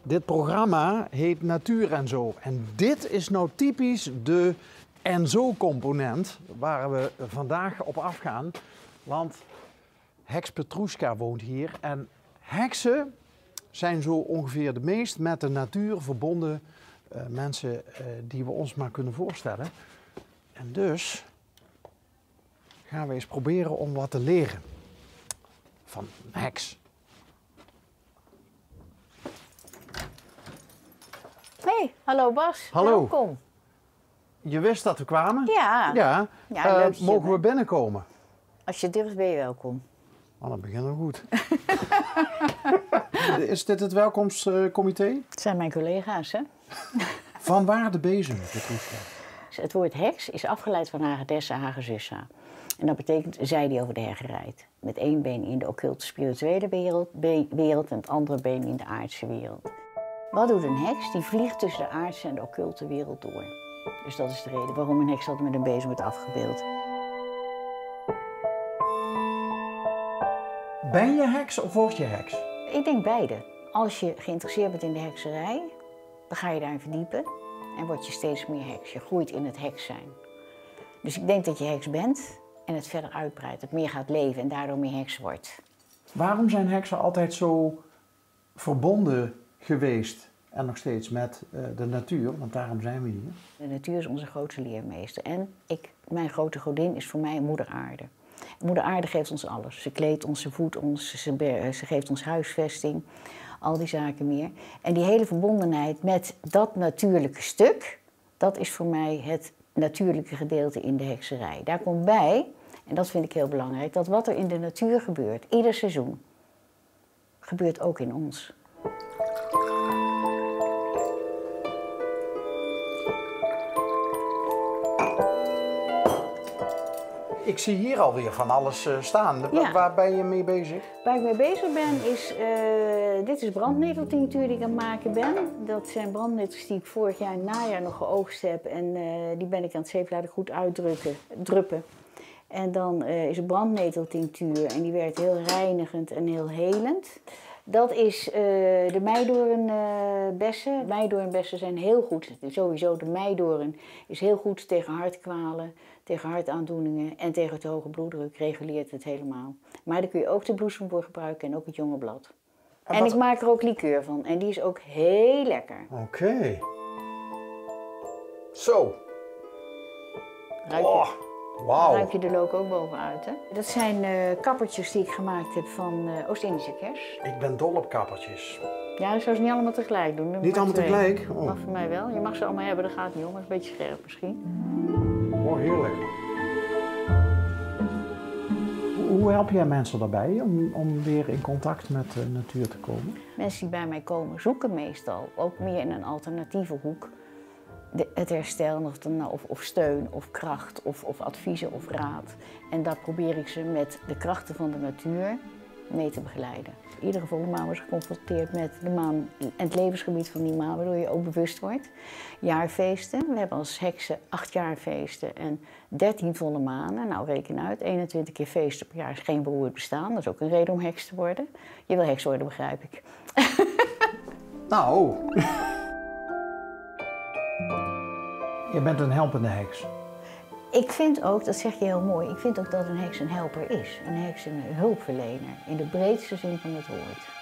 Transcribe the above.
Dit programma heet Natuur en Zo. En dit is nou typisch de en zo component waar we vandaag op afgaan. Want heks Petrushka woont hier. En heksen zijn zo ongeveer de meest met de natuur verbonden mensen die we ons maar kunnen voorstellen. En dus gaan we eens proberen om wat te leren van een heks. Hey, hallo Bas. Hallo. Welkom. Je wist dat we kwamen? Ja. Ja. Ja, leuk dat je mogen we bent. binnenkomen? Als je durft ben je welkom. Oh, dan beginnen we goed. Is dit het welkomstcomité? Het zijn mijn collega's, hè? Van waar de bezem, Petrushka? Het woord heks is afgeleid van Hagedessa, Hagezussa. En dat betekent zij die over de heggen rijdt. Met één been in de occulte spirituele wereld en het andere been in de aardse wereld. Wat doet een heks? Die vliegt tussen de aardse en de occulte wereld door. Dus dat is de reden waarom een heks altijd met een bezem wordt afgebeeld. Ben je heks of word je heks? Ik denk beide. Als je geïnteresseerd bent in de hekserij, dan ga je daarin verdiepen en word je steeds meer heks. Je groeit in het heks zijn. Dus ik denk dat je heks bent en het verder uitbreidt, het meer gaat leven en daardoor meer heks wordt. Waarom zijn heksen altijd zo verbonden geweest en nog steeds met de natuur? Want daarom zijn we hier. De natuur is onze grootste leermeester en mijn grote godin is voor mij moeder aarde. Moeder aarde geeft ons alles. Ze kleedt ons, ze voedt ons, ze geeft ons huisvesting, al die zaken meer. En die hele verbondenheid met dat natuurlijke stuk, dat is voor mij het natuurlijke gedeelte in de hekserij. Daar komt bij, en dat vind ik heel belangrijk, dat wat er in de natuur gebeurt, ieder seizoen, gebeurt ook in ons. Ik zie hier alweer van alles staan. Ja. Waar ben je mee bezig? Waar ik mee bezig ben is, dit is brandneteltinctuur die ik aan het maken ben. Dat zijn brandnetels die ik vorig jaar in het najaar nog geoogst heb. En die ben ik aan het zeepeladen goed uitdruppen. En dan is het brandneteltinctuur en die werkt heel reinigend en heel helend. Dat is de meidoornbessen. Meidoornbessen zijn heel goed. Sowieso de meidoorn is heel goed tegen hartkwalen, tegen hartaandoeningen en tegen te hoge bloeddruk. Reguleert het helemaal. Maar daar kun je ook de bloesem voor gebruiken en ook het jonge blad. En ik maak er ook liqueur van en die is ook heel lekker. Oké. Zo. Ruik je? Oh, wauw. Ruik je de look ook bovenuit, hè? Dat zijn kappertjes die ik gemaakt heb van Oost-Indische kers. Ik ben dol op kappertjes. Ja, ik zou ze niet allemaal tegelijk doen. Niet allemaal tegelijk? Oh. Mag voor mij wel. Je mag ze allemaal hebben, dat gaat niet om. Dat is een beetje scherp misschien. Oh, heerlijk. Hoe help jij mensen daarbij om weer in contact met de natuur te komen? Mensen die bij mij komen zoeken meestal ook meer in een alternatieve hoek. Het herstel of steun of kracht of adviezen of raad. En daar probeer ik ze met de krachten van de natuur mee te begeleiden. Iedere volle maan wordt geconfronteerd met de maan en het levensgebied van die maan, waardoor je ook bewust wordt. Jaarfeesten. We hebben als heksen 8 jaarfeesten en 13 volle manen. Nou, reken uit, 21 keer feesten per jaar is geen beroerd bestaan. Dat is ook een reden om heks te worden. Je wil heks worden, begrijp ik. Nou. Je bent een helpende heks. Ik vind ook, dat zeg je heel mooi, ik vind ook dat een heks een helper is. Een heks een hulpverlener, in de breedste zin van het woord.